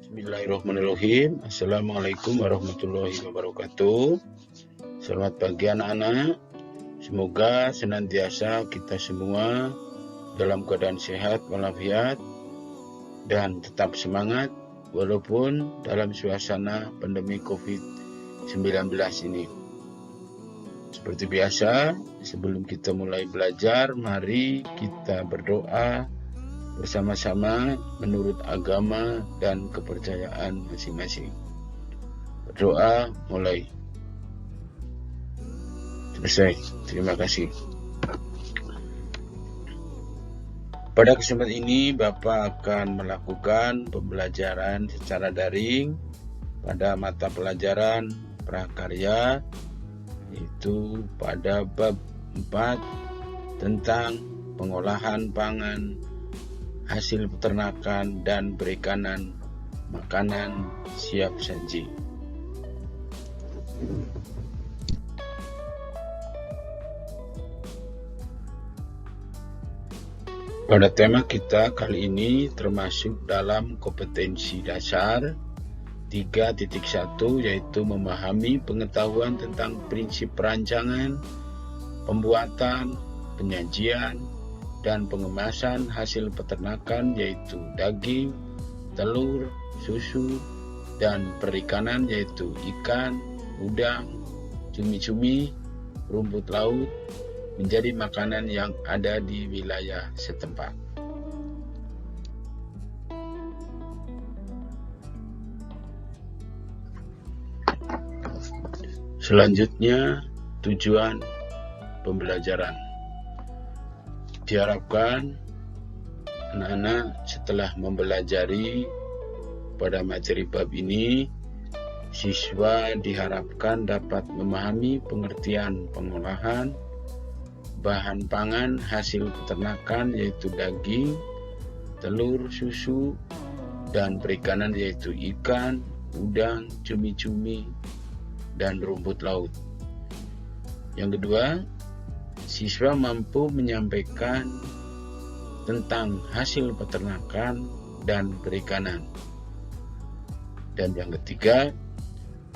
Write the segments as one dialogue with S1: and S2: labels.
S1: Bismillahirrahmanirrahim. Assalamualaikum warahmatullahi wabarakatuh. Selamat pagi anak-anak. Semoga senantiasa kita semua dalam keadaan sehat walafiat dan tetap semangat walaupun dalam suasana pandemi COVID-19 ini. Seperti biasa, sebelum kita mulai belajar, mari kita berdoa bersama-sama menurut agama dan kepercayaan masing-masing. Berdoa mulai. Selesai. Terima kasih. Pada kesempatan ini Bapak akan melakukan pembelajaran secara daring pada mata pelajaran prakarya, yaitu pada bab 4 tentang pengolahan pangan, hasil peternakan dan perikanan, makanan siap saji. Pada tema kita kali ini termasuk dalam kompetensi dasar 3.1, yaitu memahami pengetahuan tentang prinsip perancangan, pembuatan, penyajian, dan pengemasan hasil peternakan, yaitu daging, telur, susu, dan perikanan, yaitu ikan, udang, cumi-cumi, rumput laut, menjadi makanan yang ada di wilayah setempat. Selanjutnya, tujuan pembelajaran. Diharapkan anak-anak setelah mempelajari pada materi bab ini, siswa diharapkan dapat memahami pengertian pengolahan bahan pangan hasil peternakan, yaitu daging, telur, susu, dan perikanan, yaitu ikan, udang, cumi-cumi, dan rumput laut. Yang kedua, siswa mampu menyampaikan tentang hasil peternakan dan perikanan. Dan yang ketiga,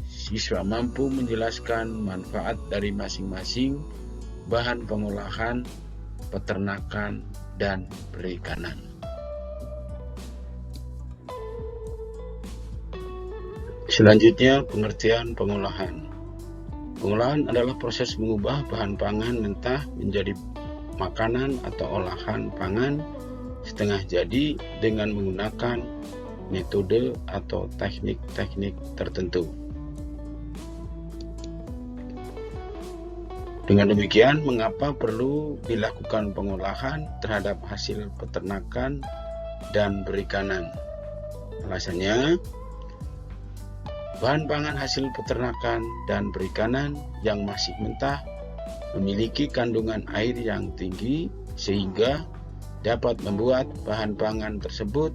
S1: siswa mampu menjelaskan manfaat dari masing-masing bahan pengolahan, peternakan, dan perikanan. Selanjutnya, pengertian pengolahan. Pengolahan adalah proses mengubah bahan pangan mentah menjadi makanan atau olahan pangan setengah jadi dengan menggunakan metode atau teknik-teknik tertentu. Dengan demikian, mengapa perlu dilakukan pengolahan terhadap hasil peternakan dan perikanan? Alasannya, bahan pangan hasil peternakan dan perikanan yang masih mentah memiliki kandungan air yang tinggi sehingga dapat membuat bahan pangan tersebut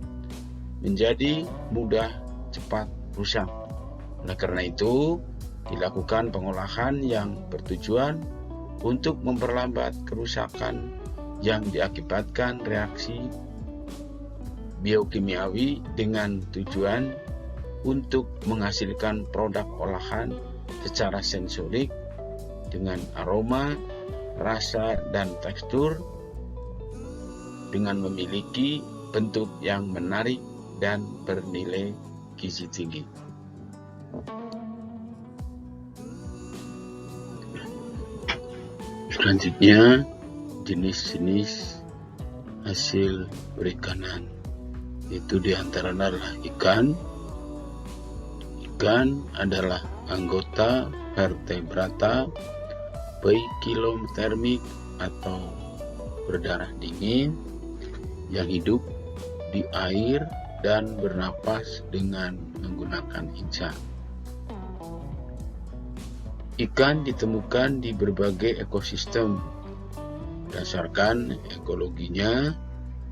S1: menjadi mudah cepat rusak. Oleh karena itu, dilakukan pengolahan yang bertujuan untuk memperlambat kerusakan yang diakibatkan reaksi biokimiawi dengan tujuan untuk menghasilkan produk olahan secara sensorik dengan aroma, rasa, dan tekstur dengan memiliki bentuk yang menarik dan bernilai gizi tinggi. Selanjutnya, jenis-jenis hasil perikanan. Itu diantaranya adalah ikan. Ikan adalah anggota vertebrata poikilotermik atau berdarah dingin yang hidup di air dan bernapas dengan menggunakan insang. Ikan ditemukan di berbagai ekosistem. Berdasarkan ekologinya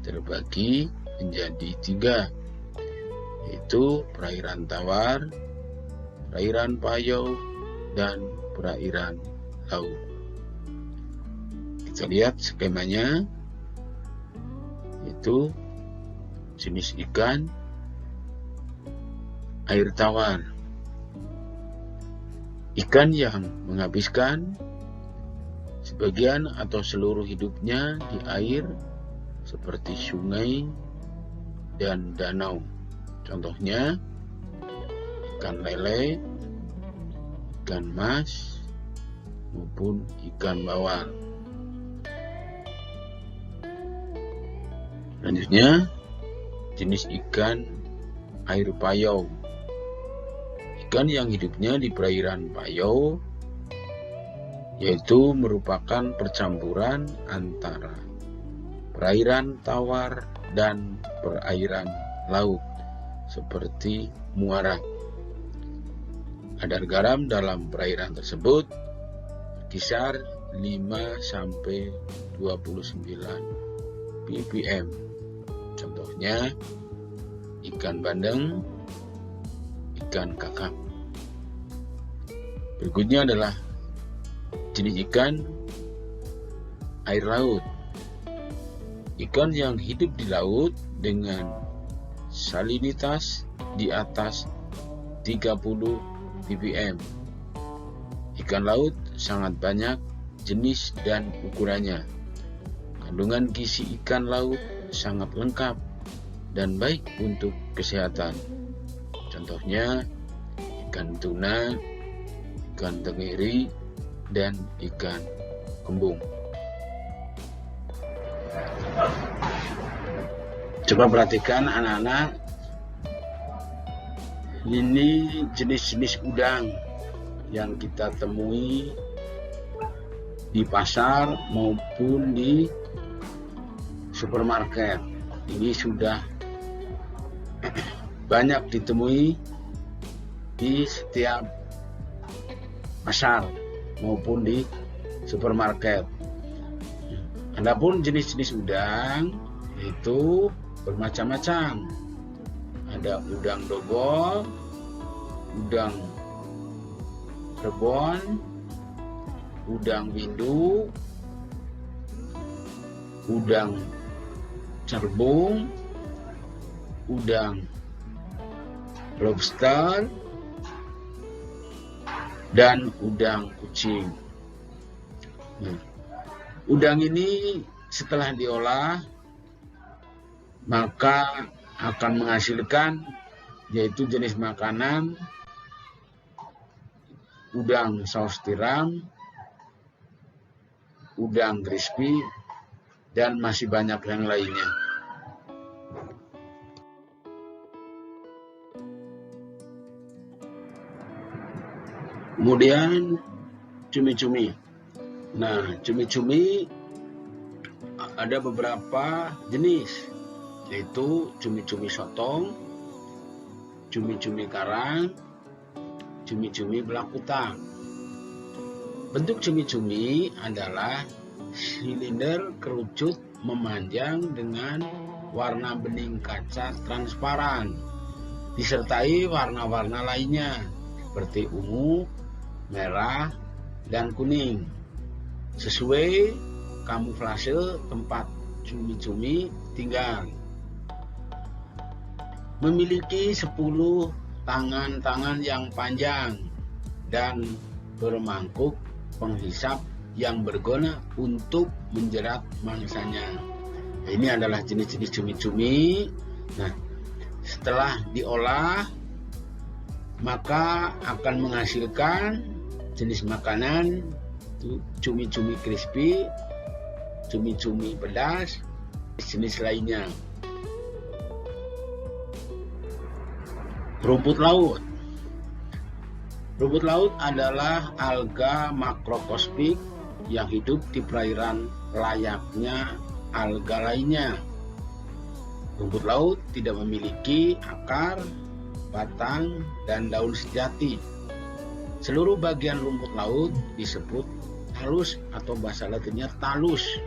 S1: terbagi menjadi 3, yaitu perairan tawar, perairan payau, dan perairan laut. Kita lihat skemanya, yaitu jenis ikan air tawar. Ikan yang menghabiskan sebagian atau seluruh hidupnya di air seperti sungai dan danau. Contohnya ikan lele, ikan mas, maupun ikan bawal. Selanjutnya, jenis ikan air payau. Ikan yang hidupnya di perairan payau yaitu merupakan percampuran antara perairan tawar dan perairan laut seperti muara. Kadar garam dalam perairan tersebut berkisar 5-29 ppm. Contohnya ikan bandeng, ikan kakap. Berikutnya adalah jenis ikan air laut. Ikan yang hidup di laut dengan salinitas di atas 30 ppm. Ikan laut sangat banyak jenis dan ukurannya. Kandungan gizi ikan laut sangat lengkap dan baik untuk kesehatan. Contohnya ikan tuna, ikan tenggiri, dan ikan kembung. Coba perhatikan anak-anak, ini jenis-jenis udang yang kita temui di pasar maupun di supermarket. Ini sudah banyak ditemui di setiap pasar maupun di supermarket. Adapun jenis-jenis udang itu bermacam-macam. Ada udang dobol, udang rebon, udang windu, udang cerbung, udang lobster, dan udang kucing. Udang ini setelah diolah maka akan menghasilkan yaitu jenis makanan udang saus tiram, udang crispy, dan masih banyak yang lainnya. Kemudian cumi-cumi. Nah, cumi-cumi ada beberapa jenis, yaitu cumi-cumi sotong, cumi-cumi karang, cumi-cumi belakutang. Bentuk cumi-cumi adalah silinder kerucut memanjang dengan warna bening kaca transparan, disertai warna-warna lainnya seperti ungu, merah, dan kuning, sesuai kamuflase tempat cumi-cumi tinggal. Memiliki 10 tangan-tangan yang panjang dan bermangkuk penghisap yang berguna untuk menjerat mangsanya. Ini adalah jenis-jenis cumi-cumi. Nah, setelah diolah maka akan menghasilkan jenis makanan cumi-cumi crispy, cumi-cumi pedas, jenis lainnya. Rumput laut. Rumput laut adalah alga makroskopik yang hidup di perairan layaknya alga lainnya. Rumput laut tidak memiliki akar, batang, dan daun sejati. Seluruh bagian rumput laut disebut talus atau bahasa latinnya talus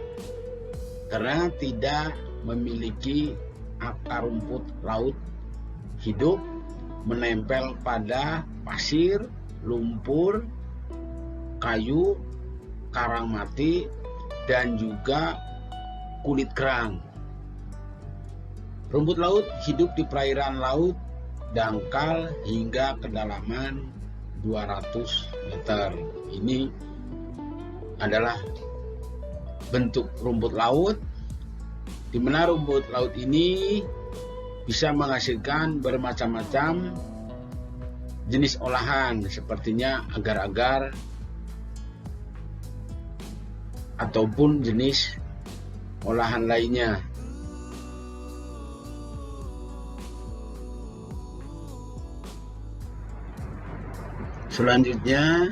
S1: karena tidak memiliki akar. Rumput laut hidup menempel pada pasir, lumpur, kayu, karang mati, dan juga kulit kerang. Rumput laut hidup di perairan laut dangkal hingga kedalaman 200 meter. Ini adalah bentuk rumput laut, di mana rumput laut ini bisa menghasilkan bermacam-macam jenis olahan, sepertinya agar-agar ataupun jenis olahan lainnya. Selanjutnya,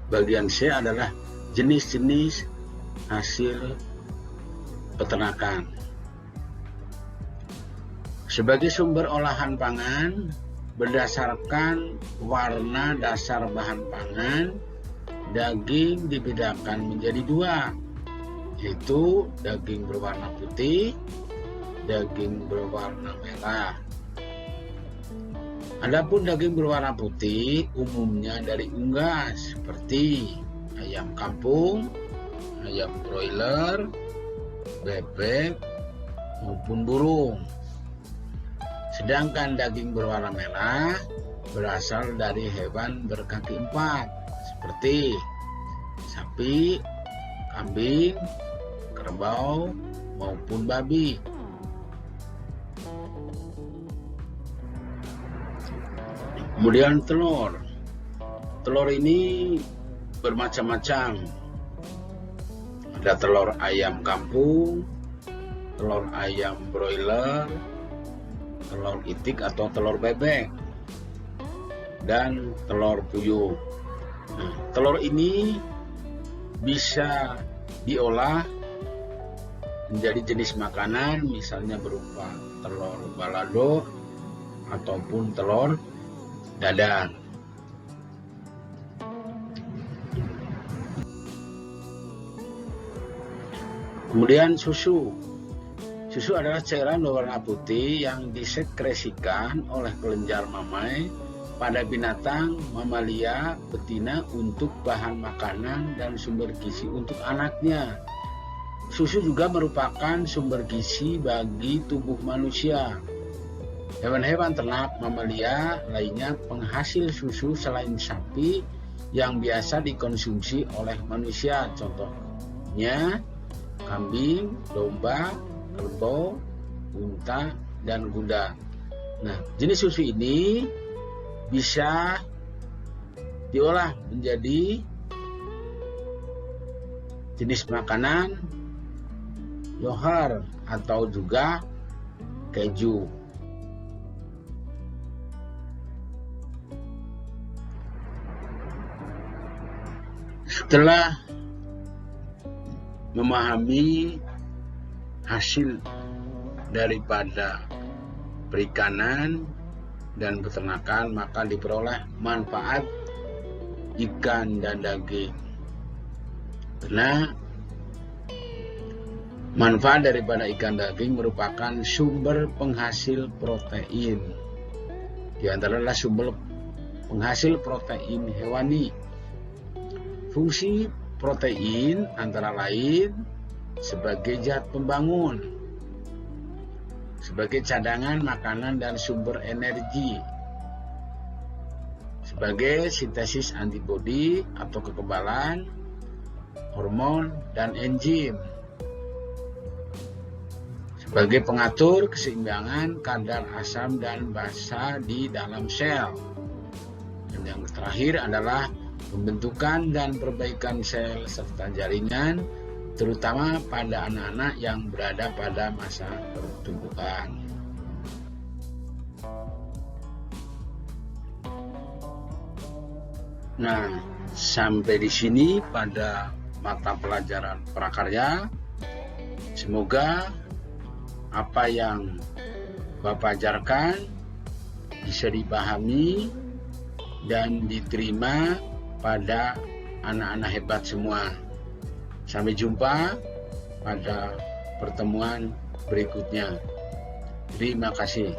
S1: bagian C adalah jenis-jenis hasil peternakan. Sebagai sumber olahan pangan, berdasarkan warna dasar bahan pangan, daging dibedakan menjadi dua, yaitu daging berwarna putih, daging berwarna merah. Adapun daging berwarna putih umumnya dari unggas seperti ayam kampung, ayam broiler, bebek maupun burung. Sedangkan daging berwarna merah berasal dari hewan berkaki empat seperti sapi, kambing, kerbau maupun babi. Kemudian telur. Telur ini bermacam-macam. Ada telur ayam kampung, telur ayam broiler, telur itik atau telur bebek, dan telur puyuh. Nah, telur ini bisa diolah menjadi jenis makanan, misalnya berupa telur balado ataupun telur dadar. Kemudian susu. Susu adalah cairan berwarna putih yang disekresikan oleh kelenjar mamai pada binatang mamalia betina untuk bahan makanan dan sumber gizi untuk anaknya. Susu juga merupakan sumber gizi bagi tubuh manusia. Hewan-hewan ternak mamalia lainnya penghasil susu selain sapi yang biasa dikonsumsi oleh manusia, contohnya kambing, domba, kerbau, unta, dan kuda. Nah, jenis susu ini bisa diolah menjadi jenis makanan yogurt atau juga keju. Setelah memahami hasil daripada perikanan dan peternakan, maka diperoleh manfaat ikan dan daging. Karena manfaat daripada ikan daging merupakan sumber penghasil protein. Di antara adalah sumber penghasil protein hewani. Fungsi protein antara lain sebagai zat pembangun, sebagai cadangan makanan dan sumber energi, sebagai sintesis antibodi atau kekebalan, hormon dan enzim, sebagai pengatur keseimbangan kadar asam dan basa di dalam sel. Dan yang terakhir adalah pembentukan dan perbaikan sel serta jaringan, terutama pada anak-anak yang berada pada masa pertumbuhan. Nah, sampai di sini pada mata pelajaran prakarya. Semoga apa yang Bapak ajarkan bisa dipahami dan diterima pada anak-anak hebat semua. Sampai jumpa pada pertemuan berikutnya. Terima kasih.